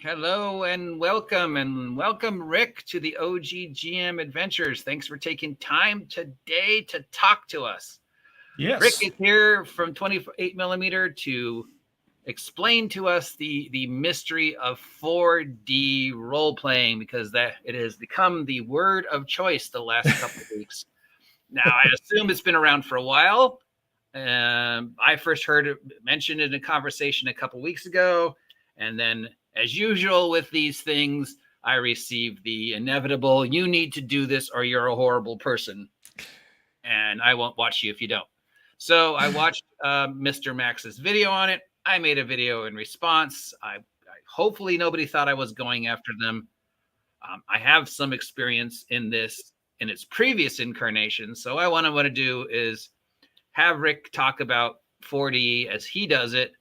Hello and welcome, Rick, to the OGGM Adventures. Thanks for taking time today to talk to us. Yes. Rick is here from 28mm to explain to us the mystery of 4D role playing, because that it has become the word of choice the last couple of weeks. Now, I assume it's been around for a while. I first heard it mentioned in a conversation a couple weeks ago, and then, as usual with these things, I received the inevitable, you need to do this or you're a horrible person, and I won't watch you if you don't. So I watched Mr. Max's video on it. I made a video in response. Hopefully nobody thought I was going after them. I have some experience in this in its previous incarnation, so what I want to do is have Rick talk about 4D as he does it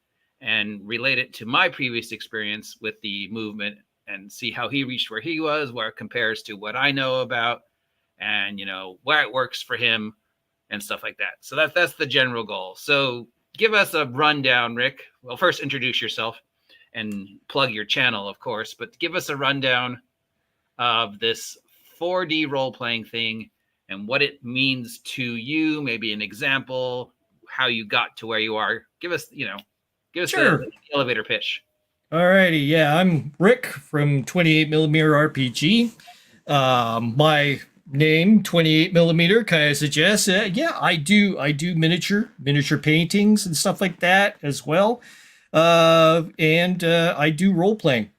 and relate it to my previous experience with the movement and see how he reached where he was, where it compares to what I know about, and where it works for him and stuff like that. So that's the general goal. So give us a rundown, Rick. Well, first introduce yourself and plug your channel, of course, but give us a rundown of this 4D role-playing thing and what it means to you, maybe an example, how you got to where you are. Give us Sure. the elevator pitch. Alrighty, yeah, I'm Rick from 28mm RPG. My name, 28mm, kind of suggests, I do miniature paintings and stuff like that as well, and I do role playing.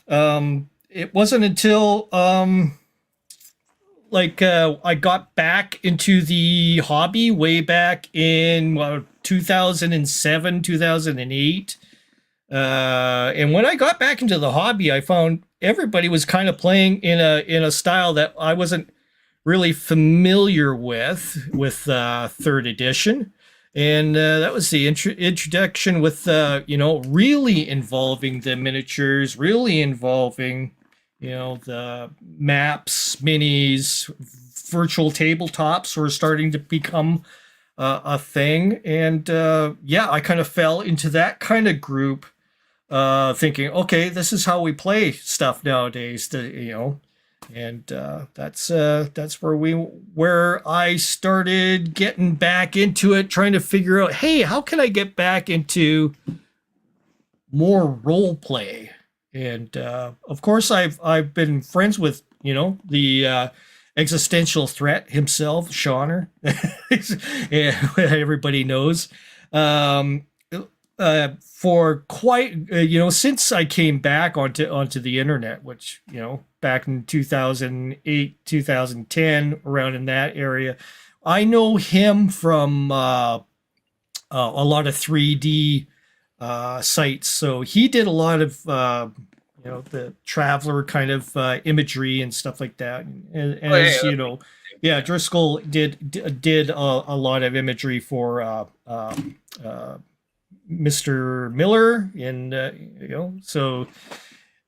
It wasn't until I got back into the hobby way back in 2007, 2008. And when I got back into the hobby, I found everybody was kind of playing in a style that I wasn't really familiar with third edition. And that was the introduction with, really involving the miniatures, really involving the maps, minis, virtual tabletops were starting to become a thing. And I kind of fell into that kind of group, thinking, okay, this is how we play stuff nowadays. And that's where I started getting back into it, trying to figure out, hey, how can I get back into more role play? And of course, I've been friends with the existential threat himself, Shawner. Everybody knows. For quite since I came back onto the internet, which back in 2008, 2010, around in that area, I know him from a lot of 3D sites. So he did a lot of the traveler kind of imagery and stuff like that. And as Driscoll did a lot of imagery for Mr. Miller, and so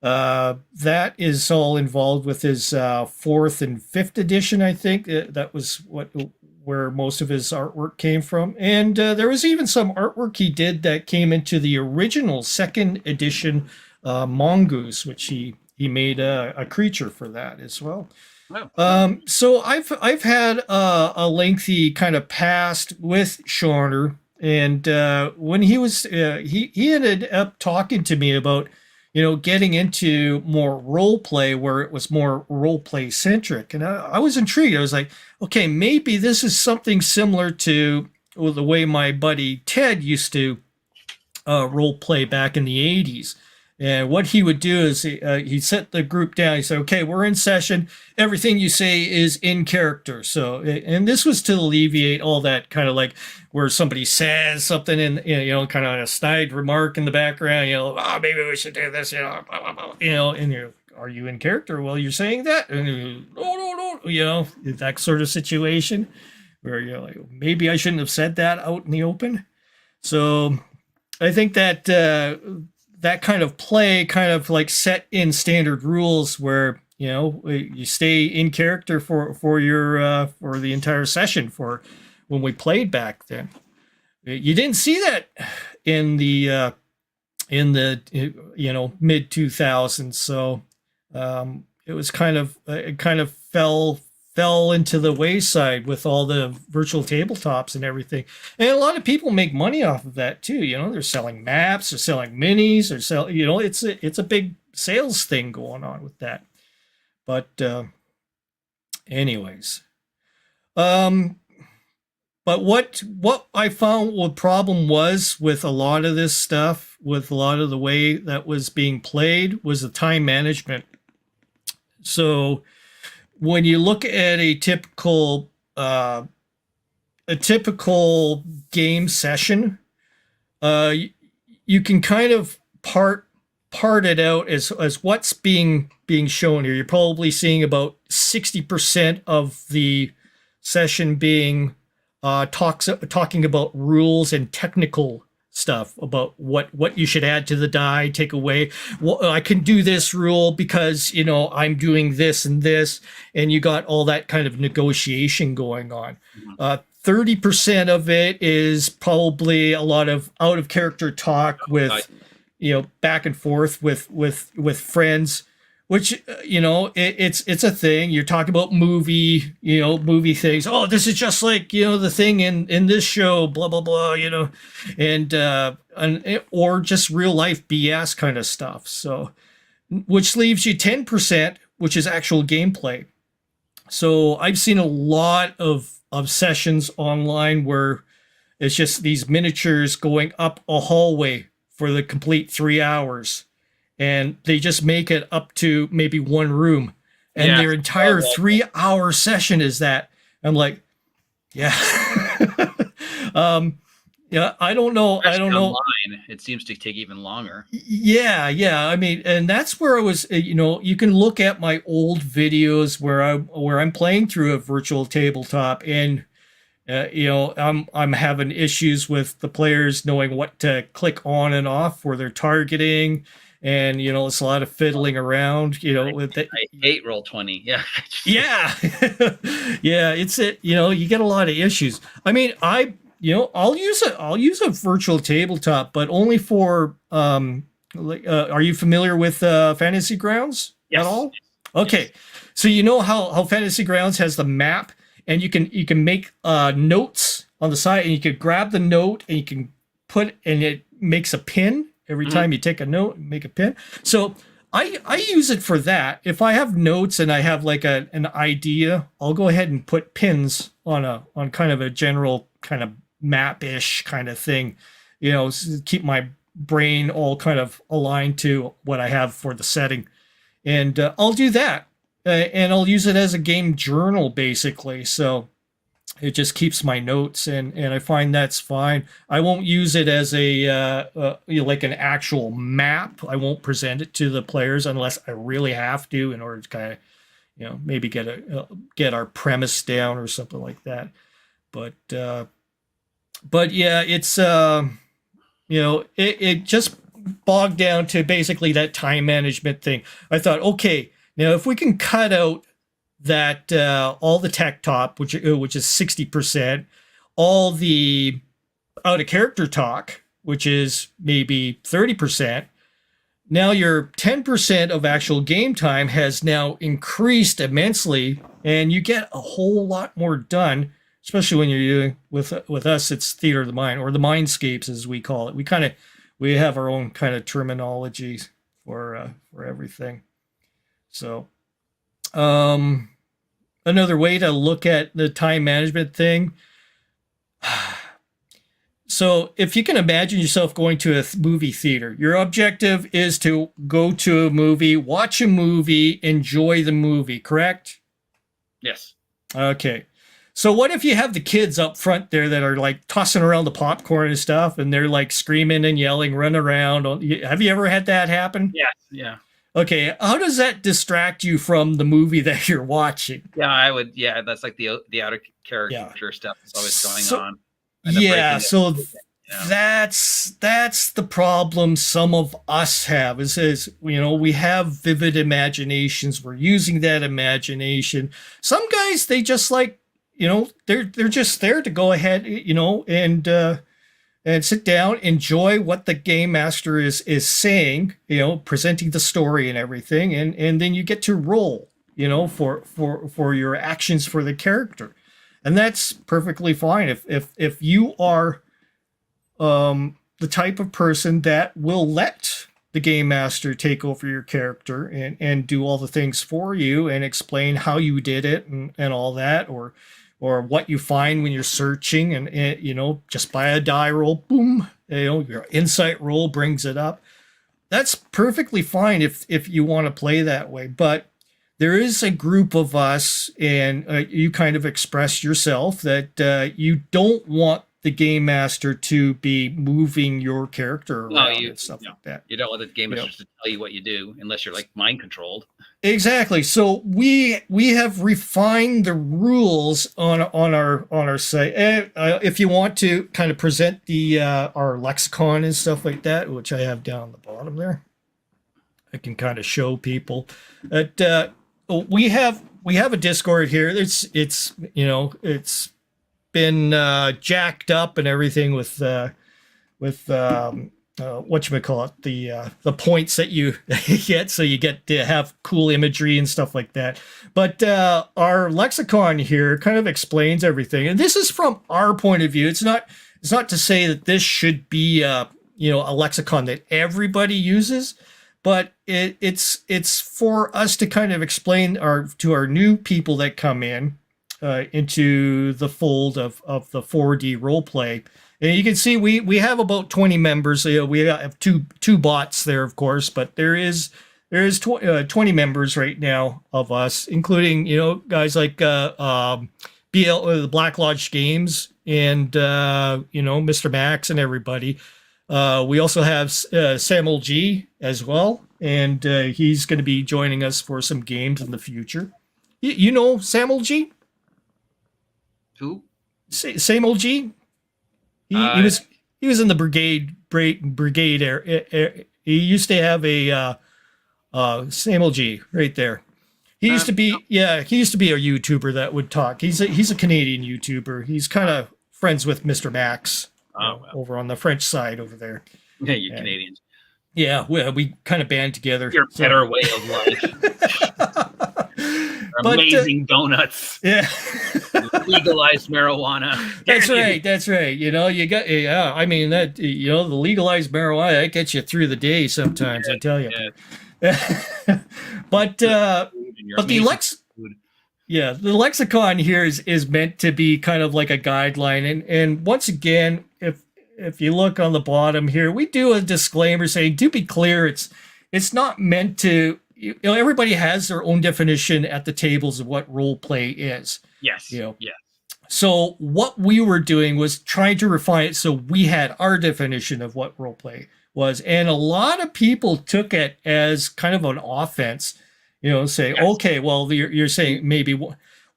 that is all involved with his fourth and fifth edition. I think that was where most of his artwork came from. And there was even some artwork he did that came into the original second edition Mongoose, which he made a creature for that as well. Oh. So I've had a lengthy kind of past with Shawner, and when he was he ended up talking to me about getting into more role play, where it was more role play centric. And I was intrigued. I was like, okay, maybe this is something similar to the way my buddy Ted used to role play back in the 80s. And what he would do is he set the group down. He said, okay, we're in session. Everything you say is in character. So, and this was to alleviate all that kind of like where somebody says something in, kind of a snide remark in the background, oh, maybe we should do this, and are you in character while you're saying that? And no, that sort of situation where you're like, maybe I shouldn't have said that out in the open. So I think that, that kind of play kind of like set in standard rules where you stay in character for your for the entire session for when we played back then. You didn't see that in the in the mid 2000s. So it was it kind of fell into the wayside with all the virtual tabletops and everything. And a lot of people make money off of that too. They're selling maps, they're selling minis, they're selling, it's a big sales thing going on with that. But anyways, but what I found the problem was with a lot of this stuff, with a lot of the way that was being played, was the time management. So when you look at a typical game session, you can kind of part it out as what's being shown here. You're probably seeing about 60% of the session being talking about rules and technical stuff about what you should add to the die, take away. Well, I can do this rule because I'm doing this and this, and you got all that kind of negotiation going on. 30% of it is probably a lot of out of character talk with back and forth with friends, which it's a thing. You're talking about movie things. Oh, this is just like the thing in this show, blah blah blah, and or just real life BS kind of stuff. So, which leaves you 10%, which is actual gameplay. So I've seen a lot of sessions online where it's just these miniatures going up a hallway for the complete 3 hours. And they just make it up to maybe one room, and their entire 3-hour session is that. I'm like, yeah, I don't know. Online, it seems to take even longer. Yeah. I mean, and that's where I was. You can look at my old videos where I'm playing through a virtual tabletop, and I'm having issues with the players knowing what to click on and off where they're targeting. And it's a lot of fiddling around, with it. I hate Roll20. Yeah. Yeah. It's you get a lot of issues. I mean, I'll use a virtual tabletop, but only for are you familiar with Fantasy Grounds at all? Okay. So how Fantasy Grounds has the map, and you can make notes on the side, and you can grab the note and you can and it makes a pin. Every time you take a note, make a pin. So I use it for that. If I have notes and I have like an idea, I'll go ahead and put pins on kind of a general kind of map-ish kind of thing, keep my brain all kind of aligned to what I have for the setting. And I'll do that. And I'll use it as a game journal, basically. So it just keeps my notes, and I find that's fine. I won't use it as like an actual map. I won't present it to the players unless I really have to, in order to kind of, maybe get our premise down or something like that. But yeah, it's it just bogged down to basically that time management thing. I thought, okay, now if we can cut out that all the tech top, which is 60%, all the out of character talk, which is maybe 30%. Now your 10% of actual game time has now increased immensely, and you get a whole lot more done, especially when you're doing with us. It's theater of the mind, or the mindscapes as we call it. We have our own kind of terminology for everything. So, another way to look at the time management thing. So if you can imagine yourself going to a movie theater, your objective is to go to a movie, watch a movie, enjoy the movie, correct? Yes. Okay. So what if you have the kids up front there that are like tossing around the popcorn and stuff, and they're like screaming and yelling, running around? Have you ever had that happen? Yes. Yeah. Okay, how does that distract you from the movie that you're watching? Yeah, I would. Yeah, that's like the out of character stuff that's always going on. Yeah, so that's the problem some of us have is we have vivid imaginations. We're using that imagination. Some guys, they just like they're just there to go ahead and and sit down, enjoy what the game master is saying, presenting the story and everything, and then you get to roll, for your actions for the character. And that's perfectly fine if you are the type of person that will let the game master take over your character and do all the things for you and explain how you did it and all that, or what you find when you're searching, and just by a die roll, boom, your insight roll brings it up. That's perfectly fine if you want to play that way. But there is a group of us, and you kind of express yourself that you don't want the game master to be moving your character around and stuff like that. You don't want the game master to tell you what you do unless you're like mind controlled. Exactly. So we have refined the rules on our site. If you want to kind of present the our lexicon and stuff like that, which I have down the bottom there, I can kind of show people that we have a Discord here. It's been jacked up and everything with whatchamacallit, the points that you get, so you get to have cool imagery and stuff like that. But our lexicon here kind of explains everything, and this is from our point of view. It's not to say that this should be a lexicon that everybody uses, but it's for us to kind of explain to our new people that come in into the fold of the 4D role play. And you can see we have about 20 members. We have two bots there, of course, but there is 20 members right now of us, including guys like the Black Lodge Games and Mr. Max and everybody. We also have Samuel G as well, and he's going to be joining us for some games in the future. You know Samuel G? Who? Samuel G. He was in the brigade area. He used to have a Samuel G right there. He used to be a YouTuber that would talk. He's a Canadian YouTuber. He's kind of friends with Mr. Max over on the French side over there. Yeah, you Canadians. Yeah, we kind of band together. Your better way of life. Amazing donuts. Yeah. Legalized marijuana. That's right. That's right. You got, I mean, that, the legalized marijuana, that gets you through the day sometimes, I tell you. Yeah. But the lexicon here is meant to be kind of like a guideline. And once again, if you look on the bottom here, we do a disclaimer saying, to be clear, it's not meant to, everybody has their own definition at the tables of what role play is. Yes. Yes. So what we were doing was trying to refine it so we had our definition of what role play was. And a lot of people took it as kind of an offense, say, yes. Okay, well, you're saying maybe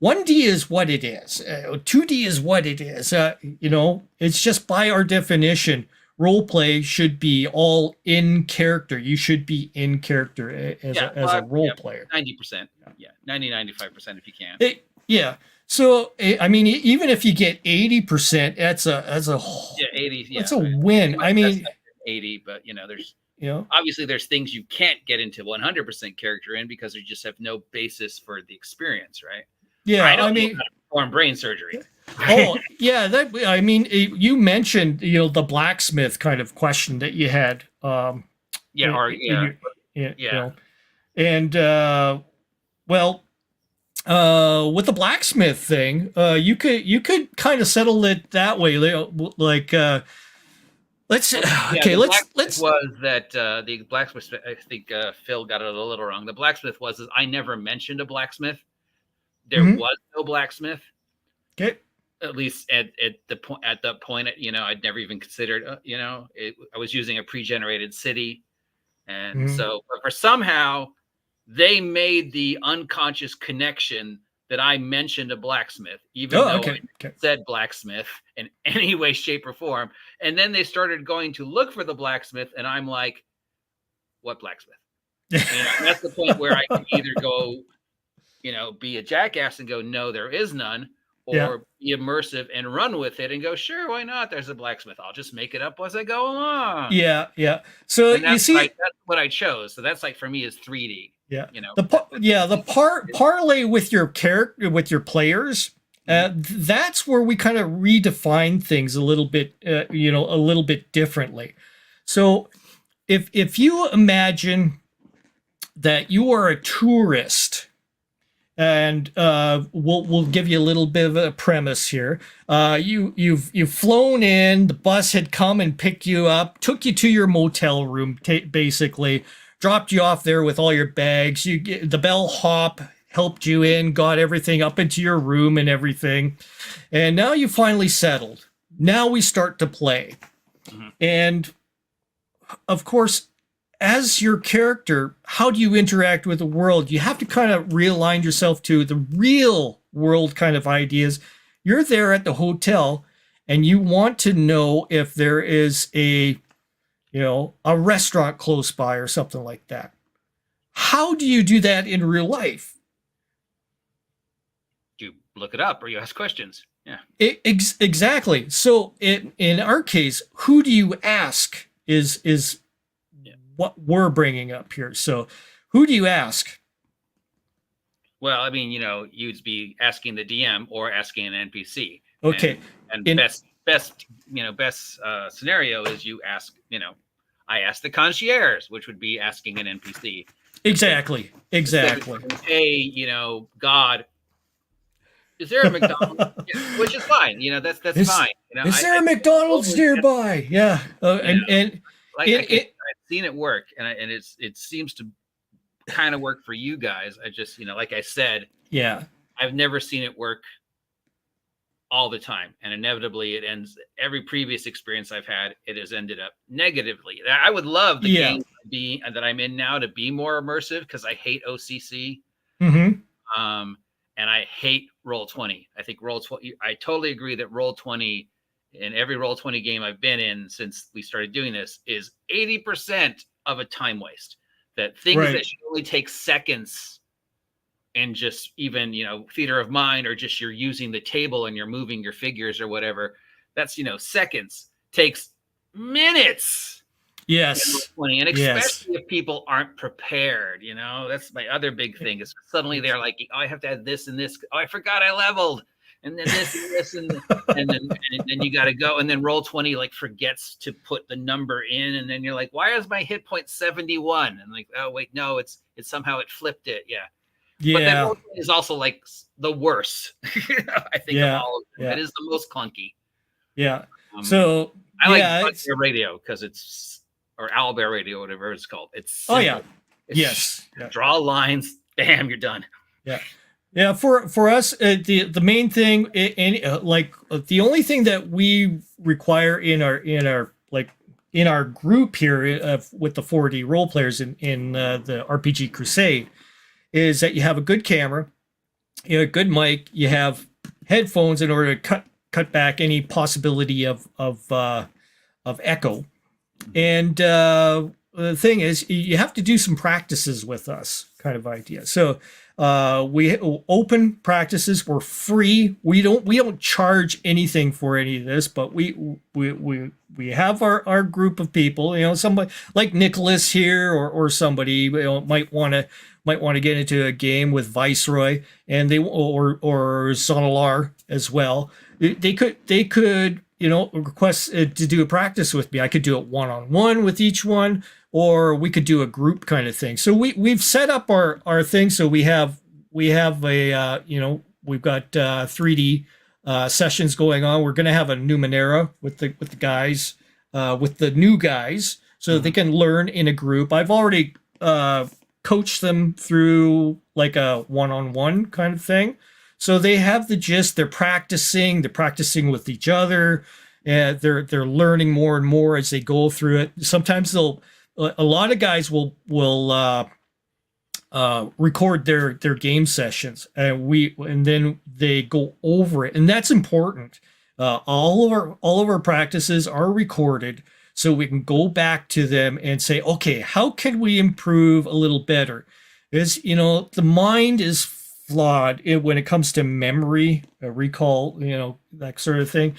1D is what it is. 2D is what it is. It's just by our definition. Role play should be all in character. You should be in character as a role player. 90%. Yeah. 90-95% if you can. So I mean, even if you get 80%, that's a 80. Yeah, that's a win. I mean, 80, but there's obviously there's things you can't get into 100% character in because you just have no basis for the experience, right? Yeah, I mean, know how to perform brain surgery. Oh, yeah. You mentioned the blacksmith kind of question that you had. And with the blacksmith thing, you could kind of settle it that way, like. Let's was that the blacksmith? I think Phil got it a little wrong. The blacksmith was I never mentioned a blacksmith. There was no blacksmith. Okay. At least at that point, I'd never even considered. I was using a pre-generated city, and so but somehow they made the unconscious connection that I mentioned a blacksmith, even though I said blacksmith in any way, shape, or form. And then they started going to look for the blacksmith, and I'm like, what blacksmith? That's the point where I can either go, be a jackass and go, no, there is none, or be immersive and run with it and go, sure, why not? There's a blacksmith. I'll just make it up as I go along. Yeah. So and you see, that's what I chose. So that's like for me is 3D. Yeah. You know, the parlay with your character, with your players. That's where we kind of redefine things a little bit, a little bit differently. So if you imagine that you are a tourist, and we'll give you a little bit of a premise here. You've flown in. The bus had come and picked you up, took you to your motel room, basically dropped you off there with all your bags. The bellhop helped you in, got everything up into your room and everything, and now you finally settled. Now we start to play, and of course, as your character, how do you interact with the world? You have to kind of realign yourself to the real world kind of ideas. You're there at the hotel and you want to know if there is a restaurant close by or something like that. How do you do that in real life? You look it up or you ask questions. Yeah. Exactly. So in our case, who do you ask is what we're bringing up here. So who do you ask? Well, I mean, you'd be asking the DM or asking an NPC. Okay. And best scenario is you ask, I ask the concierge, which would be asking an NPC. Exactly. Hey, God, is there a McDonald's? Which is fine. That's fine. Is there a McDonald's nearby? Yeah. And I've seen it work, and it seems to kind of work for you guys. I just, like I said, I've never seen it work all the time, and inevitably it ends. Every previous experience I've had, it has ended up negatively. I would love the game that I'm in now to be more immersive because I hate OCC, and I hate Roll20. I think Roll20. I totally agree that Roll20. In every Roll20 game I've been in since we started doing this is 80% of a time waste. That things that should only take seconds and just even, theater of mind or just you're using the table and you're moving your figures or whatever. That's, seconds takes minutes. Yes. And especially if people aren't prepared, that's my other big thing is suddenly they're like, oh, I have to add this and this. Oh, I forgot I leveled. And then this and then you got to go. And then Roll20 like forgets to put the number in. And then you're like, why is my hit point 71? And like, oh, wait, no, it's somehow it flipped it. Yeah. But then Roll20 is also like the worst. I think of all of them. It is the most clunky. Yeah. So I like radio because or Owlbear radio, whatever it's called. It's simple. Draw lines. Bam, you're done. Yeah. Yeah, for us, the main thing, the only thing that we require in our group here with the 4D role players in the RPG Crusade is that you have a good camera, you have a good mic, you have headphones in order to cut back any possibility of echo, and the thing is you have to do some practices with us, kind of idea. So. We open practices. We're free. We don't charge anything for any of this, but we have our group of people. Somebody like Nicholas here, or somebody might want to get into a game with Viceroy, and or Zonalar as well. They could request to do a practice with me. I could do it one-on-one with each one. Or we could do a group kind of thing. So we've set up our thing. So we have a we've got 3D sessions going on. We're going to have a Numenera with the guys, with the new guys, so that they can learn in a group. I've already coached them through like a one-on-one kind of thing. So they have the gist. They're practicing with each other. They're learning more and more as they go through it. Sometimes a lot of guys will record their game sessions, and then they go over it, and that's important. All of our practices are recorded, so we can go back to them and say, okay, how can we improve a little better? Is the mind is flawed when it comes to memory, recall, that sort of thing.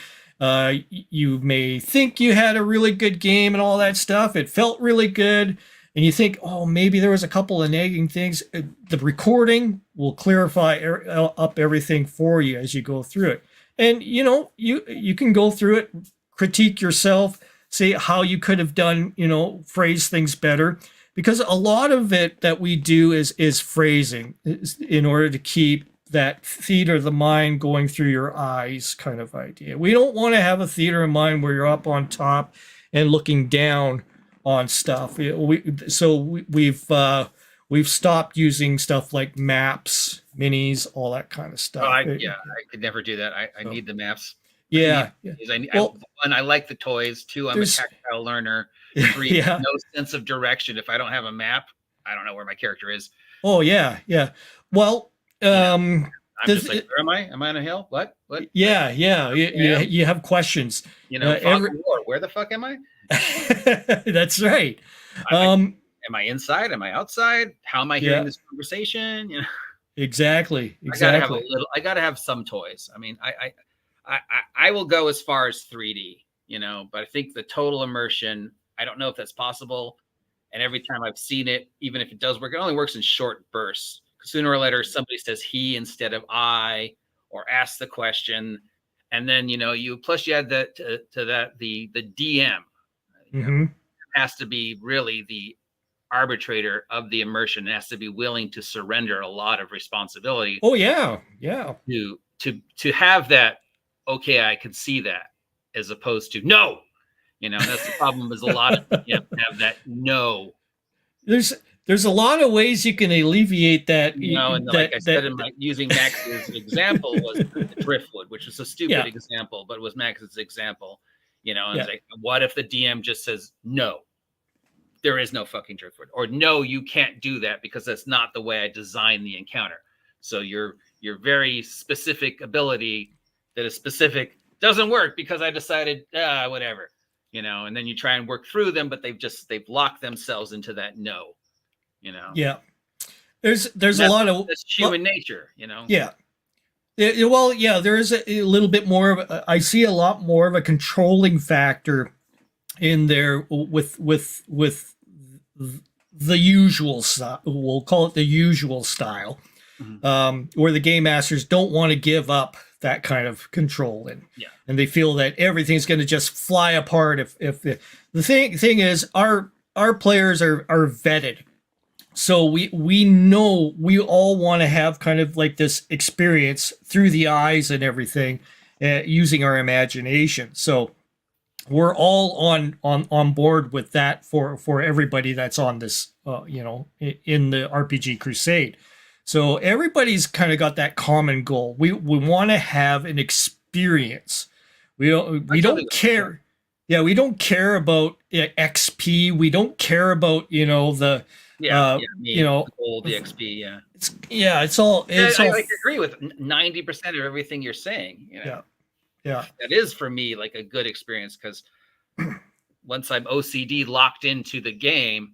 You may think you had a really good game and all that stuff. It felt really good. And you think, oh, maybe there was a couple of nagging things. The recording will clarify up everything for you as you go through it. And, you can go through it, critique yourself, say how you could have done, phrase things better. Because a lot of it that we do is phrasing in order to keep that theater of the mind going through your eyes kind of idea. We don't want to have a theater of mind where you're up on top and looking down on stuff. We've stopped using stuff like maps, minis, all that kind of stuff. I could never do that. I need the maps. Yeah. One, I like the toys. Two, I'm a tactile learner. Three, no sense of direction. If I don't have a map, I don't know where my character is. Oh yeah. Well, I'm just like, where am I? Am I on a hill? What? Yeah. You have questions. Where the fuck am I? That's right. Am I inside? Am I outside? How am I hearing this conversation? Exactly. I gotta have some toys. I mean, I will go as far as 3D, but I think the total immersion, I don't know if that's possible. And every time I've seen it, even if it does work, it only works in short bursts. Sooner or later, somebody says he instead of I, or asks the question. And then, you add that to that, the DM has to be really the arbitrator of the immersion. It has to be willing to surrender a lot of responsibility. Oh yeah. To have that, okay, I can see that, as opposed to no. That's the problem, is a lot of have that no. There's a lot of ways you can alleviate that. Like I said, using Max's example was the driftwood, which was a stupid example, but it was Max's example. It's like, what if the DM just says no? There is no fucking driftwood, or no, you can't do that because that's not the way I designed the encounter. So your very specific ability that is specific doesn't work because I decided whatever, and then you try and work through them, but they've locked themselves into that no, Yeah. There's a lot of that's human nature, Yeah. Well, yeah, there is a little bit more of I see a lot more of a controlling factor in there with the usual style. We'll call it the usual style, where the game masters don't want to give up that kind of control, and they feel that everything's going to just fly apart. If the thing is, our players are vetted. So we know we all want to have kind of like this experience through the eyes and everything, using our imagination. So we're all on board with that for everybody that's on this, in the RPG Crusade. So everybody's kind of got that common goal. We want to have an experience. We don't care. Yeah, we don't care about XP. We don't care about the the XP. It's all. I agree with 90% of everything you're saying. Yeah. That is for me like a good experience, because once I'm OCD locked into the game,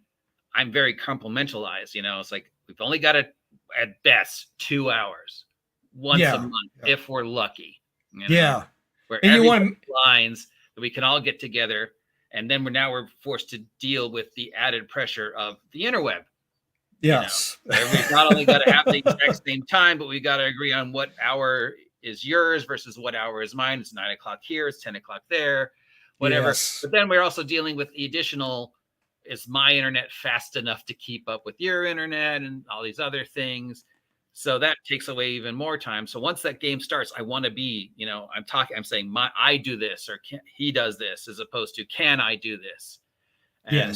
I'm very compartmentalized. It's like we've only got at best 2 hours once a month if we're lucky. Where and everybody lines that we can all get together, and then we're forced to deal with the added pressure of the interweb. Yes, we've not only got to have the exact same time, but we got to agree on what hour is yours versus what hour is mine. It's 9 o'clock here, it's 10 o'clock there, whatever. Yes. But then we're also dealing with the additional: is my internet fast enough to keep up with your internet, and all these other things. So that takes away even more time. So once that game starts, I want to be, I'm saying I do this, or he does this, as opposed to can I do this? And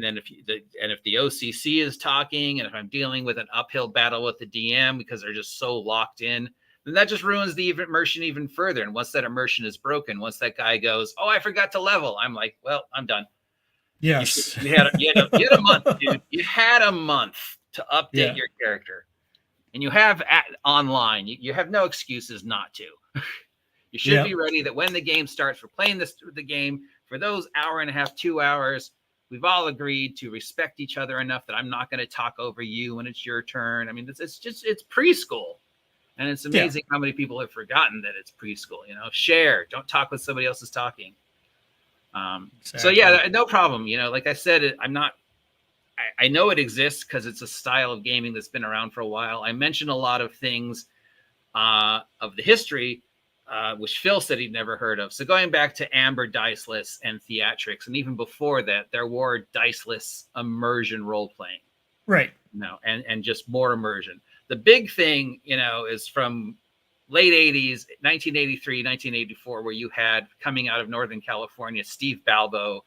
then if the OCC is talking, and if I'm dealing with an uphill battle with the DM because they're just so locked in, then that just ruins the immersion even further. And once that immersion is broken, once that guy goes, "Oh, I forgot to level," I'm like, "Well, I'm done." Yes, you had a month, dude. You had a month to update your character. And you have online, you have no excuses not to. You should be ready that when the game starts, we're playing the game for those hour and a half, 2 hours. we've all agreed to respect each other enough that I'm not going to talk over you when it's your turn. I mean, it's preschool. And it's amazing how many people have forgotten that it's preschool. You know, share, don't talk when somebody else is talking. So yeah, no problem. You know, like I said, I know it exists because it's a style of gaming that's been around for a while. I mentioned a lot of things of the history, which Phil said he'd never heard of. So going back to Amber Diceless and Theatrics, and even before that, there were Diceless immersion role-playing. Right. You know, and just more immersion. The big thing, you know, is from late 80s, 1983, 1984, where you had, coming out of Northern California, Steve Balbo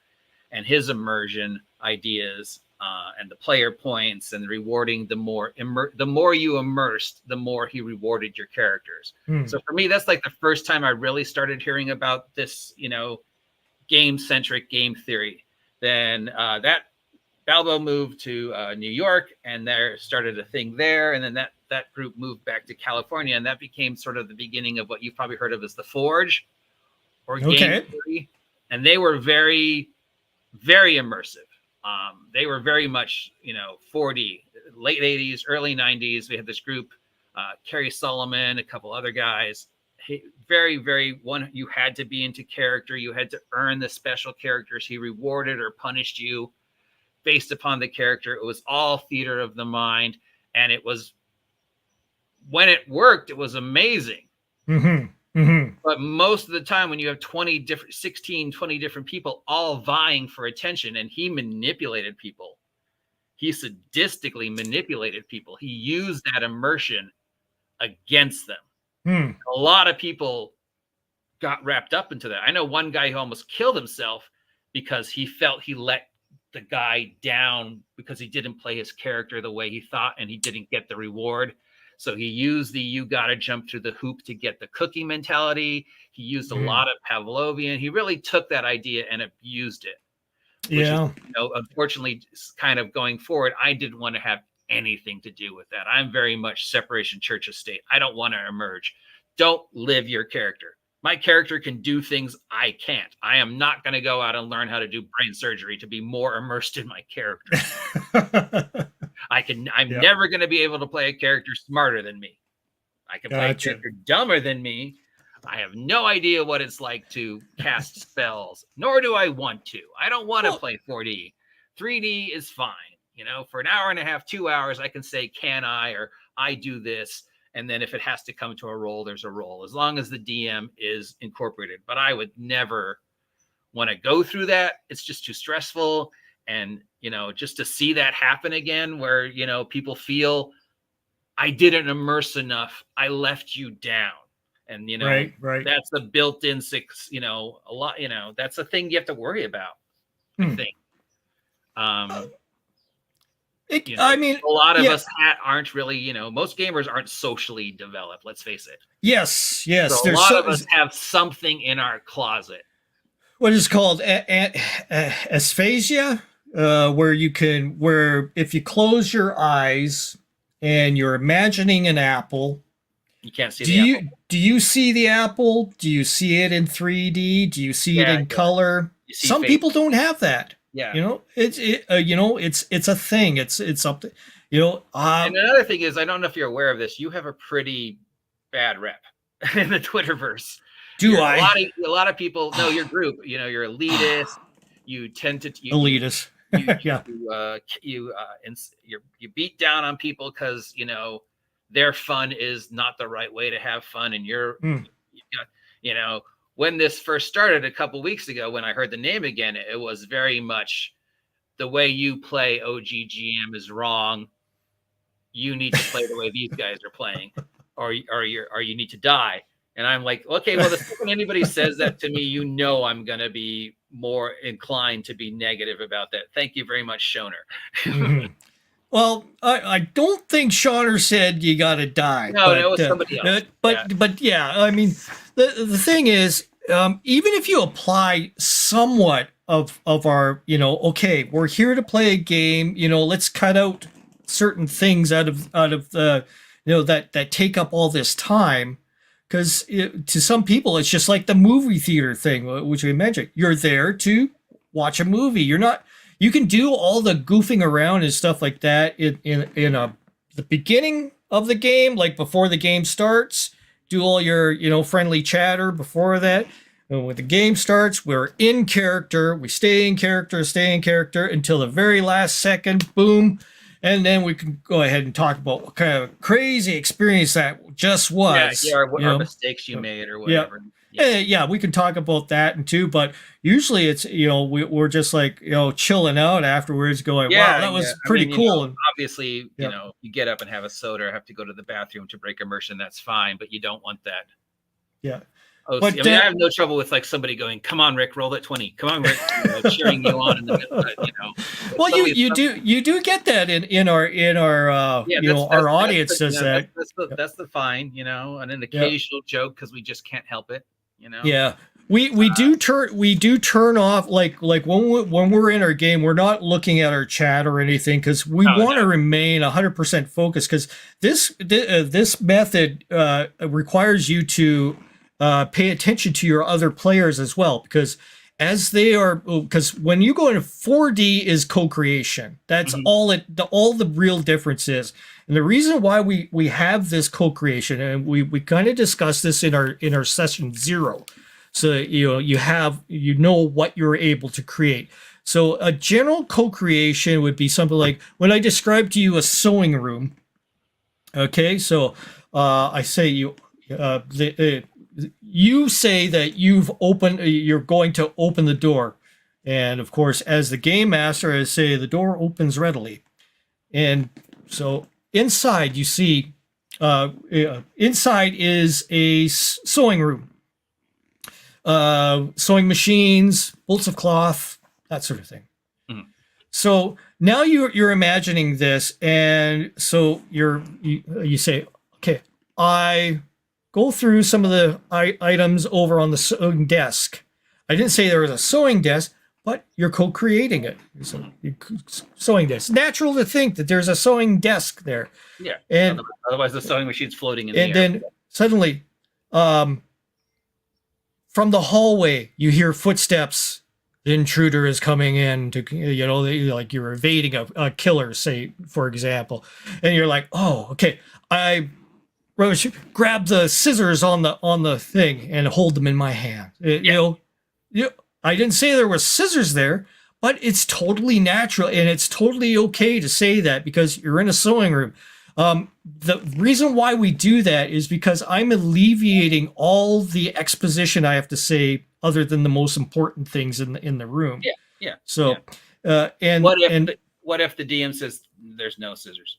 and his immersion ideas, and the player points and rewarding the more you immersed, the more he rewarded your characters. So for me, that's like the first time I really started hearing about this, you know, game-centric game theory. Then that Balbo moved to New York, and there started a thing there. And then that group moved back to California, and that became sort of the beginning of what you've probably heard of as the Forge or game theory. And they were very, very immersive. They were very much, you know, 4D, late 80s, early 90s. We had this group, Kerry Solomon, a couple other guys. Very, very you had to be into character. You had to earn the special characters. He rewarded or punished you based upon the character. It was all theater of the mind. And it was, when it worked, it was amazing. But most of the time when you have 20 different people all vying for attention, and he manipulated people, he sadistically manipulated people. He used that immersion against them. A lot of people got wrapped up into that. I know one guy who almost killed himself because he felt he let the guy down because he didn't play his character the way he thought, and he didn't get the reward. So he used the you got to jump through the hoop to get the cookie mentality. He used a lot of Pavlovian. He really took that idea and abused it. Which is, you know, unfortunately, kind of going forward, I didn't want to have anything to do with that. I'm very much separation church of state. I don't want to emerge. Don't live your character. My character can do things I can't. I am not going to go out and learn how to do brain surgery to be more immersed in my character. I'm never going to be able to play a character smarter than me. I can play a character dumber than me. I have no idea what it's like to cast spells, nor do I want to. I don't want to play 4D. 3D is fine. You know, for an hour and a half, 2 hours, I can say, can I, or I do this. And then if it has to come to a roll, there's a roll, as long as the DM is incorporated. But I would never want to go through that. It's just too stressful. And, you know, just to see that happen again, where, you know, people feel I didn't immerse enough, I left you down. And, you know, that's the built-in a lot, you know, that's the thing you have to worry about, I think. You know, I mean, a lot of us aren't really, you know, most gamers aren't socially developed. Let's face it. Yes. So a lot of us have something in our closet. What is called aphasia, where if you close your eyes and you're imagining an apple, you can't see the apple. Do you see the apple? Do you see it in 3D? Do you see it in color? Some people don't have that. Yeah, you know, it's a thing. It's up to, you know. And another thing is, I don't know if you're aware of this. You have a pretty bad rep in the Twitterverse. A lot of people know your group. You know, you're elitist. You tend to elitist. You beat down on people because, you know, their fun is not the right way to have fun, and you're, you know. When this first started a couple weeks ago, when I heard the name again, it was very much the way you play OGGM is wrong. You need to play the way these guys are playing, or you need to die. And I'm like, okay, well, the second anybody says that to me, you know, I'm going to be more inclined to be negative about that. Thank you very much, Shoner. Well, I don't think Shauner said you got to die. No, it was somebody else. But yeah, I mean, the thing is, even if you apply somewhat of our, you know, okay, we're here to play a game, you know, let's cut out certain things out of the, you know, that take up all this time. Because to some people, it's just like the movie theater thing, which we mentioned. You're there to watch a movie. You're not you can do all the goofing around and stuff like that the beginning of the game, like before the game starts. Do all your friendly chatter before that. And when the game starts, we're in character. We stay in character until the very last second. Boom. And then we can go ahead and talk about what kind of crazy experience that just was. Yeah, what mistakes you made or whatever. Yeah, we can talk about that and too, but usually it's we're just like chilling out afterwards, going, wow, that was pretty cool. Obviously, you get up and have a soda or have to go to the bathroom to break immersion. That's fine, but you don't want that. Yeah. But I have no trouble with like somebody going, "Come on, Rick, roll that 20. Come on, Rick," cheering you on in the middle. Well, you do get that in our our audience does that. That's the fine, and an occasional joke because we just can't help it. Yeah, we do turn off like when we're in our game, we're not looking at our chat or anything because we want to remain 100% focused because this method requires you to pay attention to your other players as well because when you go into 4D is co-creation. That's all the real difference is. And the reason why we have this co-creation, and we kind of discussed this in our session 0, so you know what you're able to create. So a general co-creation would be something like when I describe to you a sewing room. Okay, so I say you say that you're going to open the door, and of course, as the game master, I say the door opens readily, and so. Inside, you see, inside is a sewing room, sewing machines, bolts of cloth, that sort of thing. Mm-hmm. So now you're imagining this, and so you say, okay, I go through some of the items over on the sewing desk. I didn't say there was a sewing desk, but you're co-creating it. So sewing desk. It's natural to think that there's a sewing desk there. Yeah. And otherwise the sewing machine's floating in the air. And then suddenly, from the hallway, you hear footsteps. The intruder is coming in to, like you're evading a killer, say, for example. And you're like, oh, okay. I grab the scissors on the thing and hold them in my hand. I didn't say there were scissors there, but it's totally natural and it's totally okay to say that because you're in a sewing room. The reason why we do that is because I'm alleviating all the exposition I have to say other than the most important things in the room. Yeah. So, and what if the DM says there's no scissors?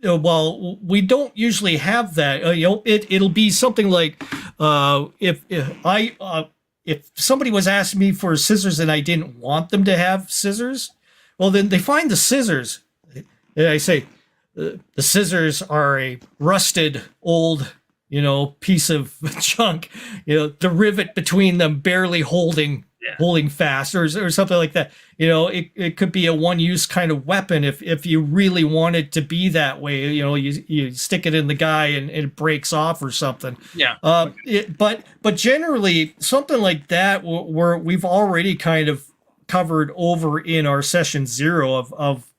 Well, we don't usually have that. It'll be something like if somebody was asking me for scissors and I didn't want them to have scissors, well, then they find the scissors. And I say, the scissors are a rusted old, piece of junk, the rivet between them barely holding fast or something like that. It could be a one-use kind of weapon if you really want it to be that way. You stick it in the guy and it breaks off or something. Yeah. But generally something like that we've already kind of covered over in our session 0 of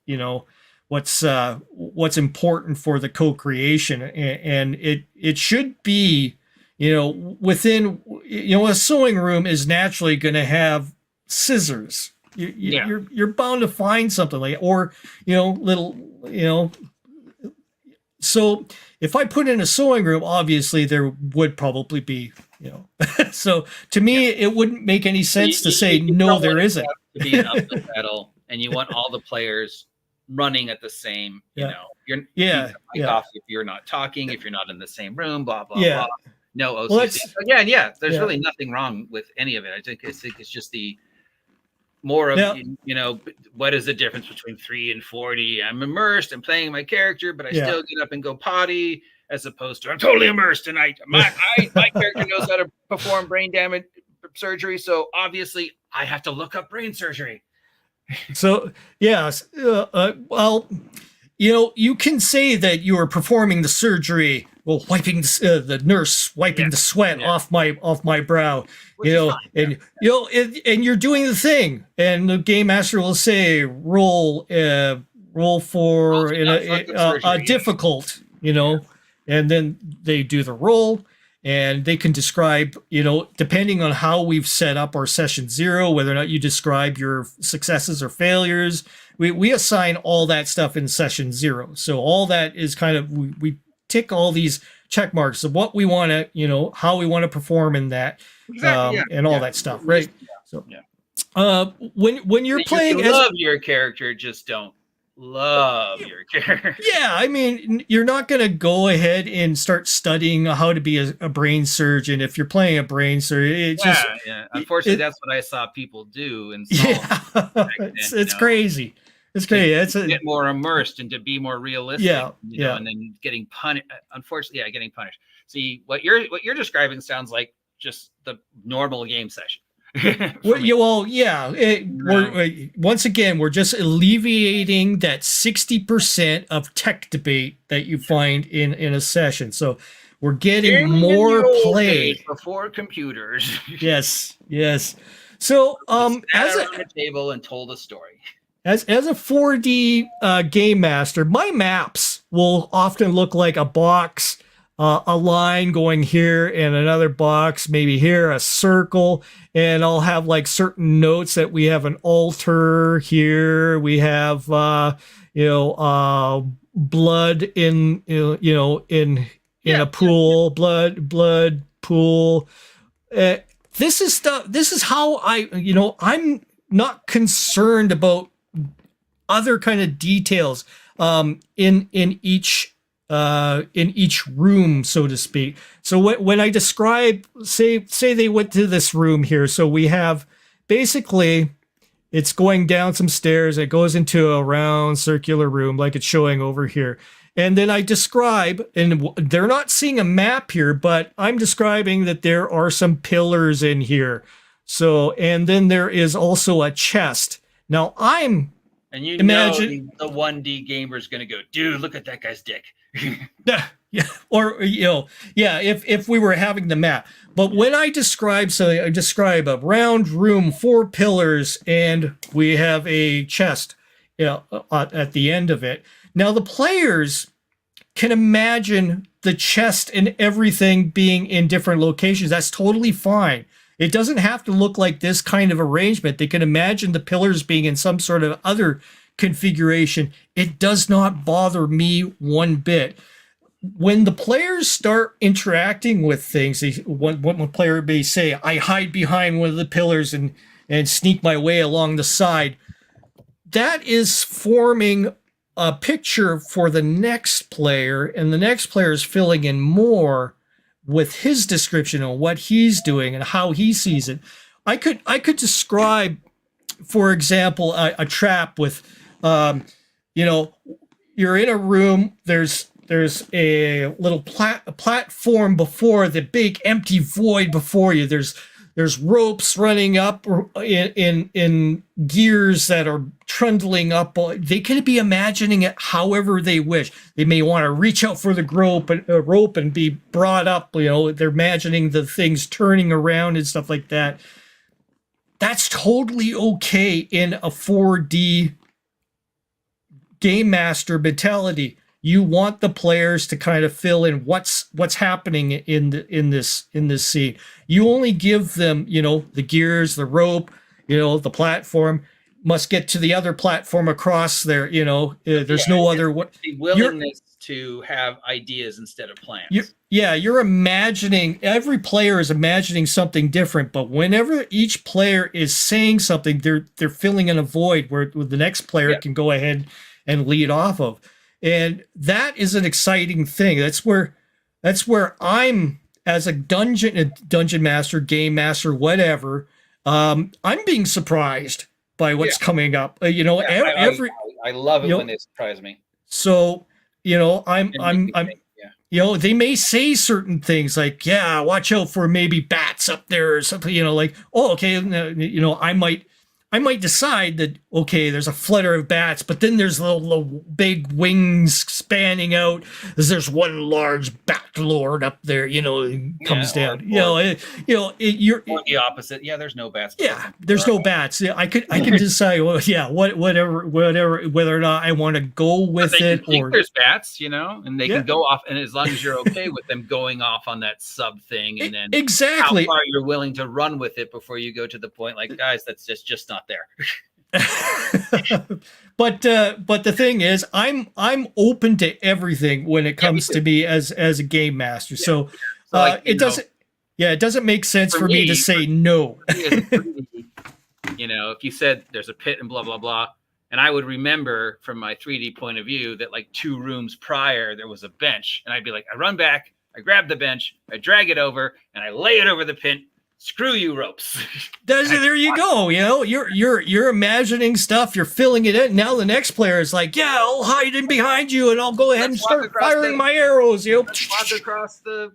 what's important for the co-creation, and it should be. Within, a sewing room is naturally going to have scissors. You're bound to find something like, or, so if I put in a sewing room, obviously there would probably be, so to me, it wouldn't make any sense to say, no, there isn't. To be an uphill battle and you want all the players running at the same, you're off if you're not talking, if you're not in the same room, blah, blah, blah. No OCC. Well, again, there's really nothing wrong with any of it. I think it's just the more of, what is the difference between 3 and 4D? I'm immersed and playing my character, but I still get up and go potty, as opposed to I'm totally immersed and my character knows how to perform brain damage surgery. So obviously I have to look up brain surgery. So, well, you can say that you are performing the surgery well, wiping the nurse wiping the sweat off my brow, Which is fine. and and you're doing the thing, and the game master will say roll for a difficult, and then they do the roll. And they can describe, depending on how we've set up our session 0, whether or not you describe your successes or failures. We assign all that stuff in session 0. So all that is kind of, we tick all these check marks of what we want to, how we want to perform in that, and all that stuff, right? When you're playing, you love your character, just don't love your character. Yeah, I mean, you're not going to go ahead and start studying how to be a brain surgeon if you're playing a brain surgeon. Unfortunately, that's what I saw people do. And it's crazy. It's crazy. To get more immersed and to be more realistic. And then getting punished. Unfortunately, getting punished. See, what you're describing sounds like just the normal game session. Once again, we're just alleviating that 60% of tech debate that you find in a session. So we're getting more play before computers. Yes. So as a table and told a story. As a 4D game master, my maps will often look like a box. A line going here and another box, maybe here, a circle, and I'll have like certain notes that we have an altar here. We have, blood in a pool, blood pool. This is how I'm not concerned about other kind of details, in each room, so to speak. So when I describe, say they went to this room here. So we have basically, it's going down some stairs. It goes into a round circular room like it's showing over here. And then I describe, and they're not seeing a map here, but I'm describing that there are some pillars in here. So, and then there is also a chest. Now I'm imagine the 1D gamer is going to go, dude, look at that guy's dick. If we were having the map. But when I describe something, I describe a round room, 4 pillars, and we have a chest at the end of it. Now the players can imagine the chest and everything being in different locations. That's totally fine. It doesn't have to look like this kind of arrangement. They can imagine the pillars being in some sort of other configuration. It does not bother me one bit. When the players start interacting with things, one player may say, I hide behind one of the pillars and sneak my way along the side. That is forming a picture for the next player, and the next player is filling in more with his description of what he's doing and how he sees it. I could describe, for example, a trap with, you're in a room. There's a little platform before the big empty void before you. There's ropes running up in gears that are trundling up. They can be imagining it however they wish. They may want to reach out for the rope and be brought up. They're imagining the things turning around and stuff like that. That's totally okay in a 4D game master mentality. You want the players to kind of fill in what's happening in this scene. You only give them, the gears, the rope, the platform must get to the other platform across there. There's no other the willingness to have ideas instead of plans. You're imagining. Every player is imagining something different, but whenever each player is saying something, they're filling in a void where the next player can go ahead and lead off of. And that is an exciting thing. That's where I'm, as a dungeon master, game master, whatever. I'm being surprised by what's coming up. I love it when they surprise me. So they may say certain things like, watch out for maybe bats up there or something. I I might decide that, okay, there's a flutter of bats, but then there's little big wings spanning out. There's one large bat lord up there, comes down. You're or the opposite. Yeah, there's no bats. Yeah, there's no bats. Yeah, I could decide. Well, yeah, whatever, whether or not I want to go with it, or there's bats, and they can go off, and as long as you're okay with them going off on that sub thing, and then exactly how far you're willing to run with it before you go to the point, like, guys, that's just not there. But the thing is, I'm open to everything when it comes to me as a game master. Yeah. So it doesn't make sense for me to say no. If you said there's a pit and blah blah blah, and I would remember from my 3D point of view that like 2 rooms prior there was a bench, and I'd be like, I run back, I grab the bench, I drag it over, and I lay it over the pit. Screw you, ropes. There you go. You're imagining stuff. You're filling it in. Now the next player is like, yeah, I'll hide in behind you, and I'll go ahead and start firing my arrows. Walk across the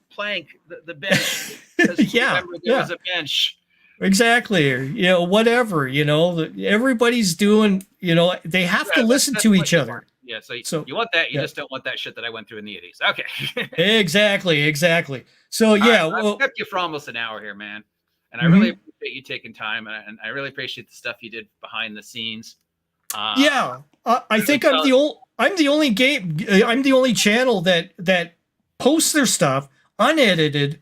plank, the bench. Yeah, there was a bench. Exactly. Or, whatever. Everybody's doing. They have to listen to each other. Yeah, so you want that? You just don't want that shit that I went through in the 80s. Okay. Exactly. So yeah, I've kept you for almost an hour here, man, and I really appreciate you taking time, and I really appreciate the stuff you did behind the scenes. I think I'm the only channel that posts their stuff unedited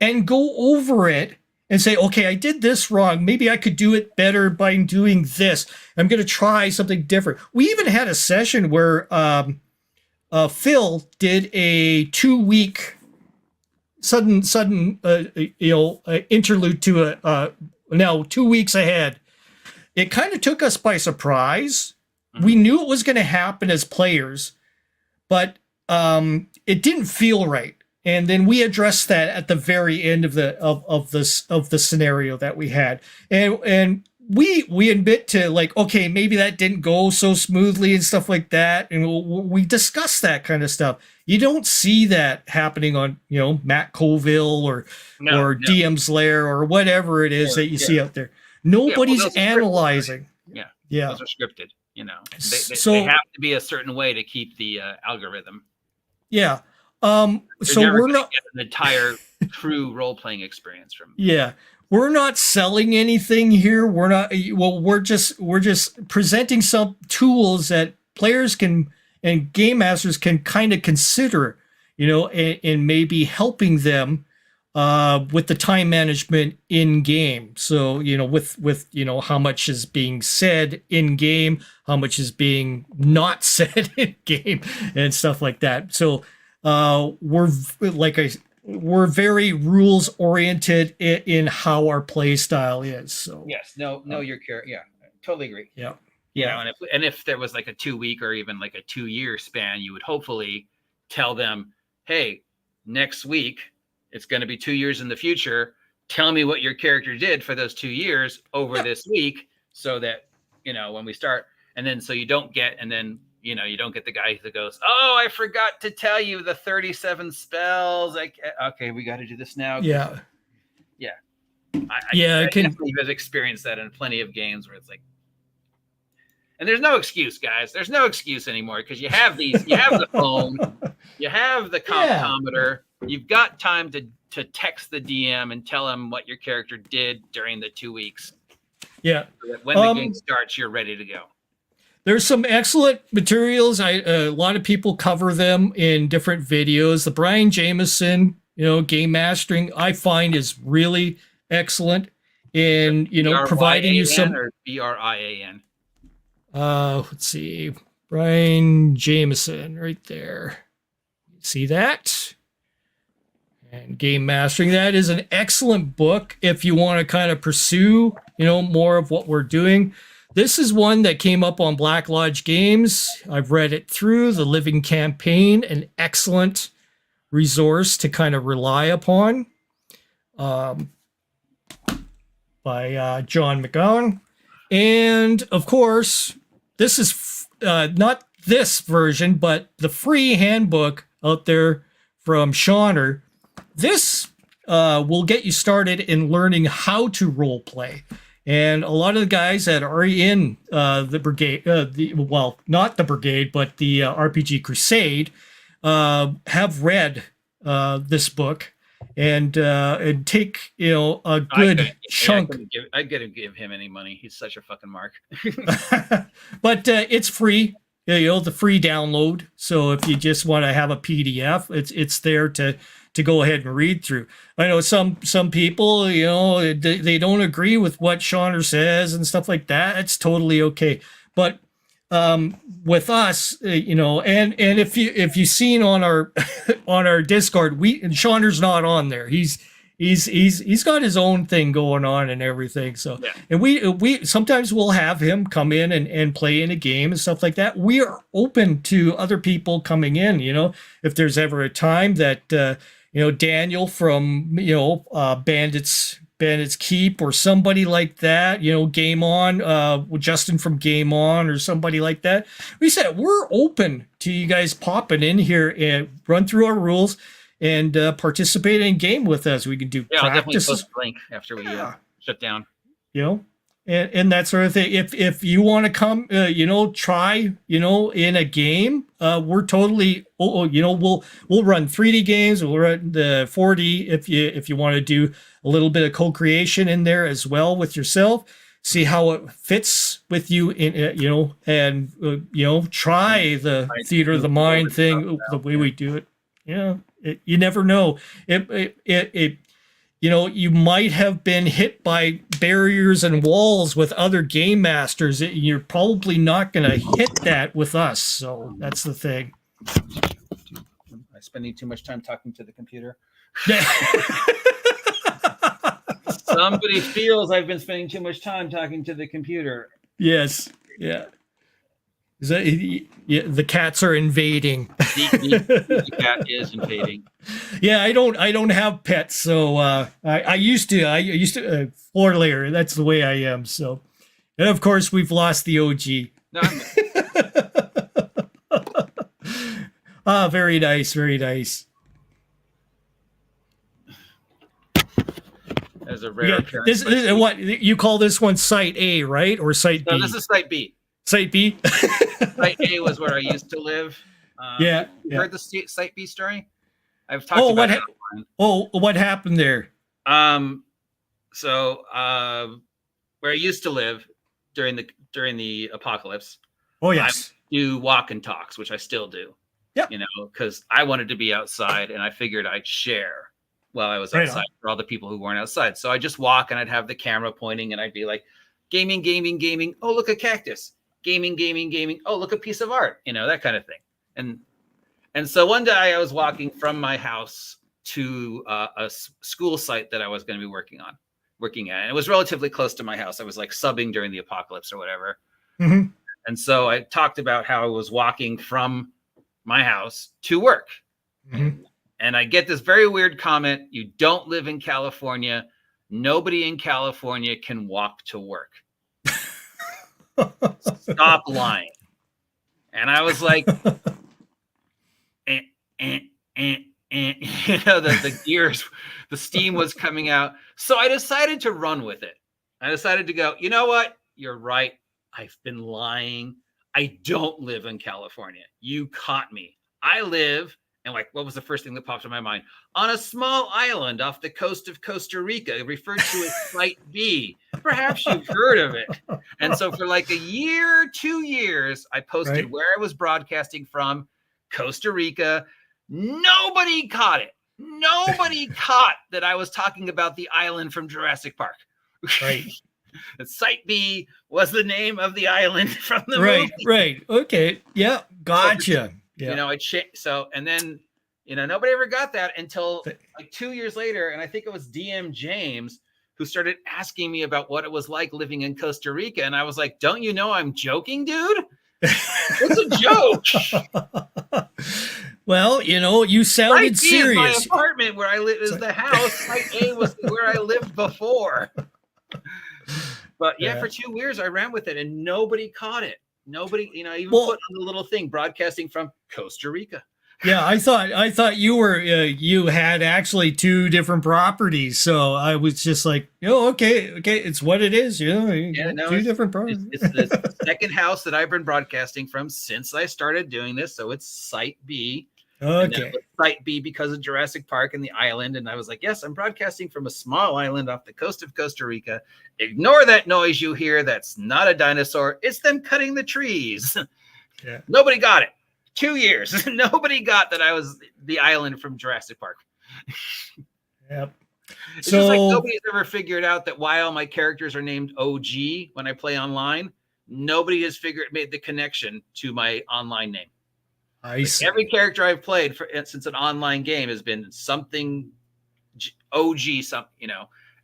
and go over it and say, okay, I did this wrong. Maybe I could do it better by doing this. I'm going to try something different. We even had a session where Phil did a 2-week sudden interlude to now 2 weeks ahead. It kind of took us by surprise. We knew it was going to happen as players, but it didn't feel right. And then we addressed that at the very end of the scenario that we had, and we admit to, like, okay, maybe that didn't go so smoothly and stuff like that, and we discuss that kind of stuff. You don't see that happening on Matt Colville or DM's Lair or whatever it is that you see out there. Nobody's analyzing. Yeah, those are scripted. They have to be a certain way to keep the algorithm. Yeah. So we're not get an entire true role-playing experience from. Yeah. We're not selling anything here. We're just presenting some tools that players can and game masters can kind of consider, and maybe helping them with the time management in game. So, with how much is being said in game, how much is being not said in game, and stuff like that. So, we're very rules oriented in how our play style is. So yes, no, you're yeah, totally agree. Yeah, and if there was like a 2-week or even like a 2-year span, you would hopefully tell them, hey, next week it's going to be 2 years in the future. Tell me what your character did for those 2 years over this week, so that when we start, and then so you don't get, and then you don't get the guy that goes, oh, I forgot to tell you the 37 spells. Okay, we got to do this now. Yeah. I definitely have experienced that in plenty of games where it's like, and there's no excuse, guys. There's no excuse anymore, because you have the phone, you have the comptometer, you've got time to text the DM and tell him what your character did during the 2 weeks. Yeah. So that when the game starts, you're ready to go. There's some excellent materials. A lot of people cover them in different videos. The Brian Jameson, game mastering, I find is really excellent in, providing you some. Or BRIAN. Let's see, Brian Jameson right there. See that? And game mastering. That is an excellent book if you want to kind of pursue, more of what we're doing. This is one that came up on Black Lodge Games. I've read it through. The Living Campaign, an excellent resource to kind of rely upon, by John McGowan. And of course, this is not this version, but the free handbook out there from Shauner. This will get you started in learning how to role play. And a lot of the guys that are in the brigade, well, not the brigade, but the RPG Crusade, have read this book and take a good chunk. I couldn't give him any money. He's such a fucking mark. But it's free. The free download. So if you just want to have a PDF, it's there to go ahead and read through. I know some people, they don't agree with what Shauner says and stuff like that. It's totally okay. But with us, and if you've seen on our on our Discord, Shauner's not on there. He's got his own thing going on and everything. So, yeah. And we sometimes we'll have him come in and play in a game and stuff like that. We are open to other people coming in. If there's ever a time that Daniel from Bandits Keep or somebody like that, Game On, Justin from Game On or somebody like that. We said we're open to you guys popping in here and run through our rules and participate in game with us. We can do practices. I'll definitely post a link after we shut down. And that sort of thing. If you want to come, try, in a game, we're totally, we'll run 3D games. We'll run the 4D if you want to do a little bit of co-creation in there as well with yourself. See how it fits with you in, and try the theater of the mind thing the way we do it. Yeah, you never know. You might have been hit by barriers and walls with other game masters. You're probably not going to hit that with us. So that's the thing. I'm spending too much time talking to the computer. Somebody feels I've been spending too much time talking to the computer. Yes. Yeah. The cats are invading. The cat is invading. Yeah, I don't have pets, so I used to floor layer. That's the way I am. So, and of course we've lost the OG. No, very nice, very nice. As a rare this what you call this one, Site A, right, or Site B? No, this is Site B. Site B. Site A was where I used to live. You heard the Site B story? I've talked about it. What happened there? So where I used to live during the apocalypse. Oh yes. I do walk and talks, which I still do. Yeah. Because I wanted to be outside, and I figured I'd share while I was outside for all the people who weren't outside. So I just walk, and I'd have the camera pointing, and I'd be like, gaming, gaming, gaming. Oh, look, a cactus. Gaming, gaming, gaming. Oh, look, a piece of art. That kind of thing. And so one day I was walking from my house to a school site that I was going to be working at. And it was relatively close to my house. I was like subbing during the apocalypse or whatever. Mm-hmm. And so I talked about how I was walking from my house to work. Mm-hmm. And I get this very weird comment. You don't live in California. Nobody in California can walk to work. Stop lying. And I was like, the gears, the steam was coming out. So I decided to run with it. I decided to go, you know what? You're right. I've been lying. I don't live in California. You caught me. I live, and what was the first thing that popped in my mind? On a small island off the coast of Costa Rica, referred to as Site B. Perhaps you've heard of it. And so for a year, 2 years, I posted where I was broadcasting from, Costa Rica. Nobody caught it. Nobody caught that I was talking about the island from Jurassic Park. Right. Site B was the name of the island from the movie. Right. Okay. Yeah. Gotcha. And then nobody ever got that until 2 years later. And I think it was DM James who started asking me about what it was like living in Costa Rica. And I was like, don't you know I'm joking, dude? It's a joke. Well, you sounded Site B serious. is my apartment where I live is the house. Site A was where I lived before. But for 2 years I ran with it and nobody caught it. Nobody, even put on the little thing broadcasting from Costa Rica. Yeah, I thought you were you had actually two different properties, so I was just like, okay, it's what it is, Yeah, no, two different properties. it's the second house that I've been broadcasting from since I started doing this. So it's Site B. And then it Okay. was Site B because of Jurassic Park and the island. And I was like, yes, I'm broadcasting from a small island off the coast of Costa Rica. Ignore that noise you hear. That's not a dinosaur. It's them cutting the trees. Yeah. Nobody got it. 2 years. Nobody got that I was the island from Jurassic Park. Yep. It's just like nobody's ever figured out that why all my characters are named OG when I play online. Nobody has made the connection to my online name. I see. Every character I've played since an online game has been something OG,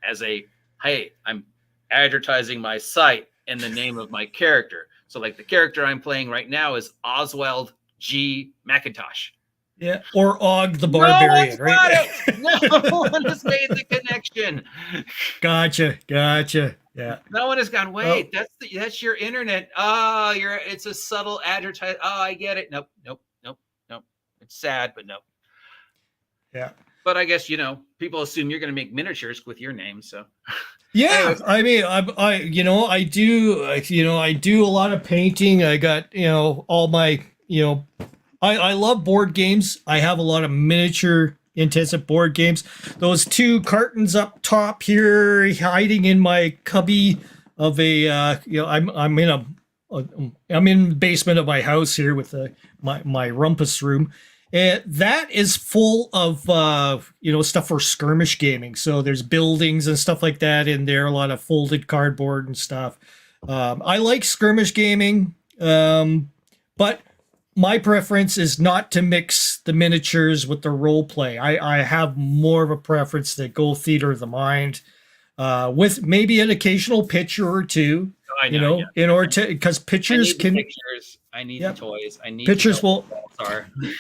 as a, hey, I'm advertising my site in the name of my character. So like the character I'm playing right now is Oswald G. McIntosh. Yeah, or Og the Barbarian, right? No one has made the connection. Gotcha. Yeah. No one has gone, wait, that's your internet. Oh, it's a subtle advertise. Oh, I get it. Nope. It's sad, but nope. Yeah. But I guess, people assume you're going to make miniatures with your name. So yeah, I mean, I do a lot of painting. I got, all my, I love board games. I have a lot of miniature intensive board games. Those two cartons up top here, hiding in my cubby of a, I'm in the basement of my house here with my rumpus room. And that is full of, stuff for skirmish gaming. So there's buildings and stuff like that in there, a lot of folded cardboard and stuff. I like skirmish gaming, but my preference is not to mix the miniatures with the role play. I have more of a preference to go theater of the mind, with maybe an occasional picture or two. In order to, because pictures I need the toys. I need pictures.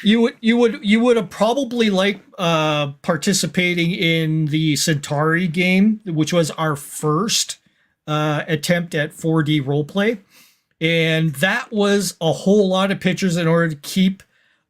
You would have probably liked participating in the Centauri game, which was our first attempt at 4D roleplay, and that was a whole lot of pictures in order to keep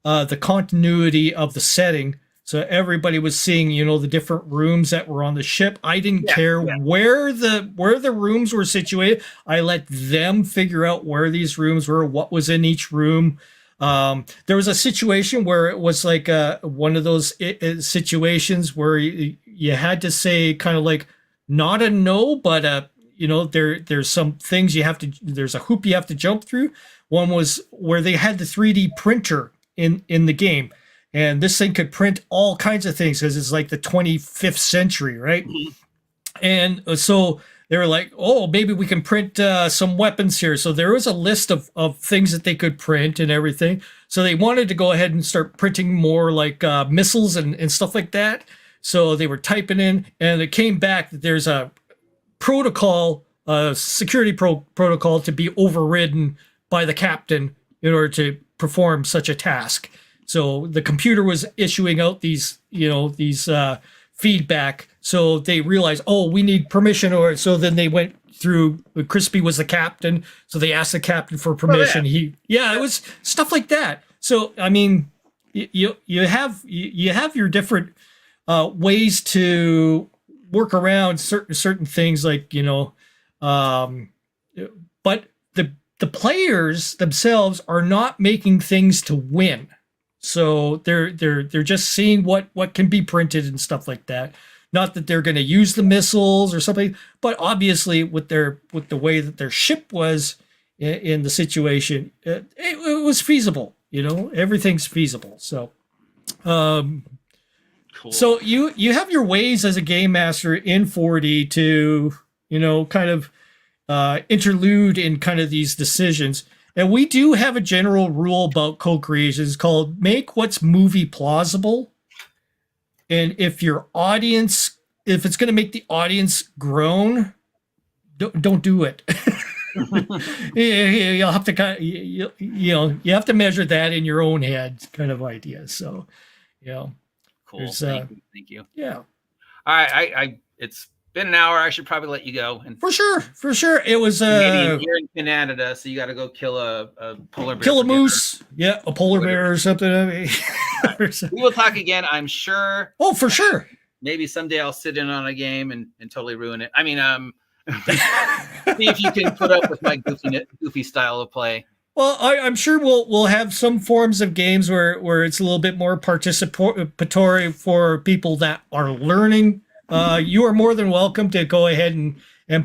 the continuity of the setting. So everybody was seeing, the different rooms that were on the ship. I didn't care where the rooms were situated. I let them figure out where these rooms were, what was in each room. There was a situation where it was like one of those situations where you had to say kind of like not a no, but there's some things there's a hoop you have to jump through. One was where they had the 3D printer in the game. And this thing could print all kinds of things because it's like the 25th century, right? Mm-hmm. And so they were like, oh, maybe we can print some weapons here. So there was a list of things that they could print and everything. So they wanted to go ahead and start printing more like missiles and stuff like that. So they were typing in, and it came back that there's a protocol, security protocol to be overridden by the captain in order to perform such a task. So the computer was issuing out these feedback. So they realized, oh, we need permission. Or so then they went through. Crispy was the captain, so they asked the captain for permission. It was stuff like that. So I mean, you have your different ways to work around certain things, like but the players themselves are not making things to win. So they're just seeing what can be printed and stuff like that. Not that they're going to use the missiles or something, but obviously with the way that their ship was in the situation, it was feasible. Everything's feasible. So, cool. So you have your ways as a game master in 4D to kind of interlude in kind of these decisions. And we do have a general rule about co-creation. It's called make what's movie plausible. And if it's going to make the audience groan, don't do it. You'll have to kind of, you have to measure that in your own head, kind of idea. So, cool. Thank you. Yeah. All right. It's been an hour. I should probably let you go. And for sure. It was you're in Canada, so you got to go kill a polar bear. Kill a moose. Yeah, a polar bear or something. I mean. We will talk again, I'm sure. Oh, for sure. Maybe someday I'll sit in on a game and totally ruin it. I mean, see if you can put up with my goofy style of play. Well, I'm sure we'll have some forms of games where it's a little bit more participatory for people that are learning. You are more than welcome to go ahead and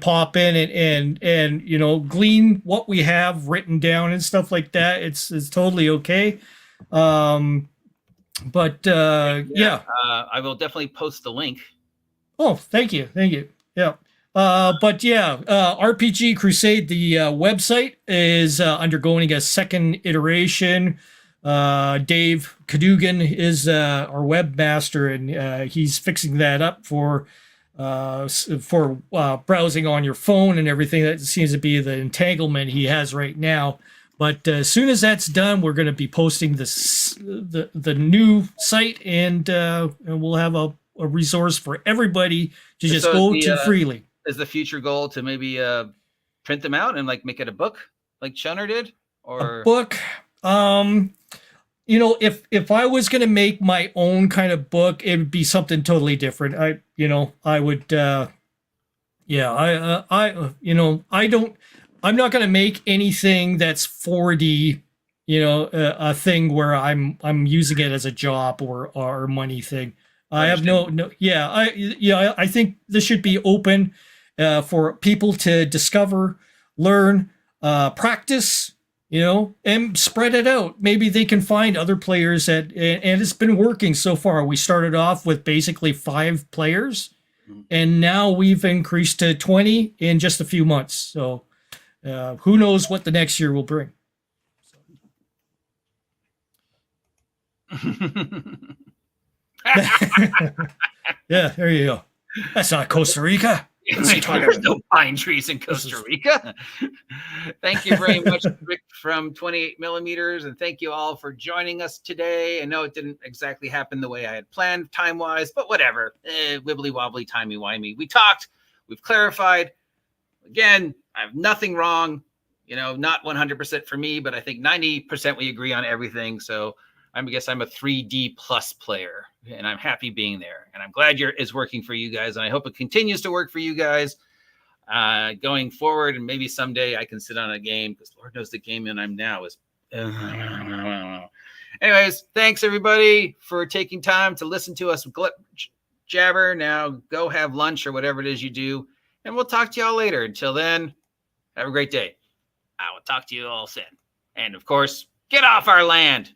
pop in and you know, glean what we have written down and stuff like that. It's totally okay. But yeah. I will definitely post the link. Oh, thank you. Yeah. But yeah, RPG Crusade, the website is undergoing a second iteration. Dave Cadogan is our webmaster, and he's fixing that up for browsing on your phone and everything. That seems to be the entanglement he has right now. But as soon as that's done, we're going to be posting the new site, and we'll have a resource for everybody to just go to freely. Is the future goal to maybe print them out and like make it a book like Shunner did, or a book? You know, if I was going to make my own kind of book, it would be something totally different. I would, I'm not going to make anything that's 4D, you know, a thing where I'm using it as a job or money thing. I have I think this should be open for people to discover, learn, practice, you know, and spread it out. Maybe they can find other players and it's been working so far. We started off with basically 5 players, and now we've increased to 20 in just a few months. So who knows what the next year will bring. Yeah, there you go. That's not Costa Rica. There's no pine trees in Costa Rica. Thank you very much, Rick from 28 millimeters, and thank you all for joining us today. I know it didn't exactly happen the way I had planned time-wise, but whatever. Wibbly wobbly, timey-wimey. We talked. We've clarified. Again, I have nothing wrong. You know, not 100% for me, but I think 90% we agree on everything. So I guess I'm a 3D plus player, and I'm happy being there. And I'm glad it's working for you guys, and I hope it continues to work for you guys going forward. And maybe someday I can sit on a game, because Lord knows the game that I'm now is. Anyways, thanks everybody for taking time to listen to us jabber. Now go have lunch or whatever it is you do, and we'll talk to y'all later. Until then, have a great day. I will talk to you all soon. And of course, get off our land.